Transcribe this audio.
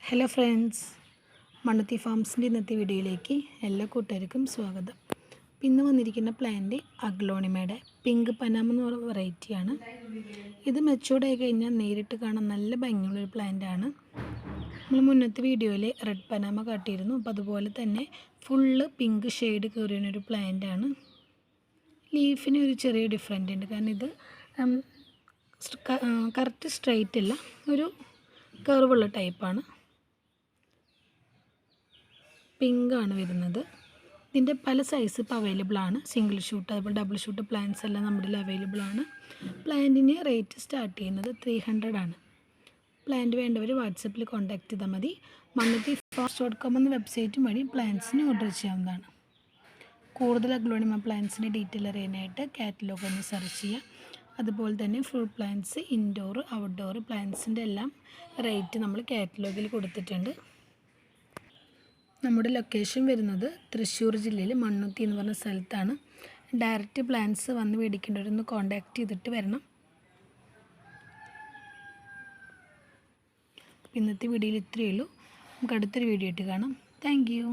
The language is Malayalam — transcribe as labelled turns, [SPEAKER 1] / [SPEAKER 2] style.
[SPEAKER 1] ഹലോ ഫ്രണ്ട്സ്, മണ്ണത്തി ഫാംസിൻ്റെ ഇന്നത്തെ വീഡിയോയിലേക്ക് എല്ലാ കൂട്ടുകാർക്കും സ്വാഗതം. ഇന്ന് വന്നിരിക്കുന്ന പ്ലാന്റ് അഗ്ലോണിമയുടെ പിങ്ക് പനാമ എന്ന് പറയുന്ന വെറൈറ്റിയാണ്. ഇത് മെച്ചൂർഡ് ആയി കഴിഞ്ഞാൽ നേരിട്ട് കാണാൻ നല്ല ഭംഗിയുള്ളൊരു പ്ലാന്റാണ്. നമ്മൾ മുന്നത്തെ വീഡിയോയിൽ റെഡ് പനാമ കാട്ടിയിരുന്നു. അപ്പോൾ അതുപോലെ തന്നെ ഫുള്ള് പിങ്ക് ഷെയ്ഡ് കയറിയൊരു പ്ലാന്റാണ്. ലീഫിന് ഒരു ചെറിയ ഡിഫറൻറ്റ് ഉണ്ട്, കാരണം ഇത് കറക്റ്റ് സ്ട്രെയിറ്റ് അല്ല, ഒരു കർവുള്ള ടൈപ്പാണ്. പിങ്കാണ് വരുന്നത്. ഇതിൻ്റെ പല സൈസ് ഇപ്പോൾ അവൈലബിൾ ആണ്. സിംഗിൾ ഷൂട്ട് അതുപോലെ ഡബിൾ ഷൂട്ട് പ്ലാന്റ്സ് എല്ലാം നമ്മുടെ അവൈലബിൾ ആണ്. പ്ലാന്റിന് റേറ്റ് സ്റ്റാർട്ട് ചെയ്യുന്നത് 300 ആണ്. പ്ലാന്റ് വേണ്ടവർ വാട്സപ്പിൽ കോൺടാക്ട് ചെയ്താൽ മതി. mannathifarms.com എന്ന വെബ്സൈറ്റും വഴി പ്ലാന്റ്സിന് ഓർഡർ ചെയ്യാവുന്നതാണ്. കൂടുതൽ അഗ്ലോണിമ പ്ലാന്റ്സിൻ്റെ ഡീറ്റെയിൽ അറിയാനായിട്ട് കാറ്റലോഗ് ഒന്ന് സെർച്ച് ചെയ്യുക. അതുപോലെ തന്നെ ഫ്രൂട്ട് പ്ലാന്റ്സ്, ഇൻഡോർ ഔട്ട്ഡോർ പ്ലാന്റ്സിൻ്റെ എല്ലാം റേറ്റ് നമ്മൾ കാറ്റലോഗിൽ കൊടുത്തിട്ടുണ്ട്. നമ്മുടെ ലൊക്കേഷൻ വരുന്നത് തൃശ്ശൂർ ജില്ലയിൽ മണ്ണുത്തി എന്ന് പറഞ്ഞ സ്ഥലത്താണ്. ഡയറക്റ്റ് പ്ലാന്റ്സ് വന്ന് മേടിക്കേണ്ടവരൊന്ന് കോൺടാക്റ്റ് ചെയ്തിട്ട് വരണം. ഇന്നത്തെ വീഡിയോയിൽ ഇത്രയേ ഉള്ളൂ. നമുക്ക് അടുത്തൊരു വീഡിയോ ആയിട്ട് കാണാം. Thank you.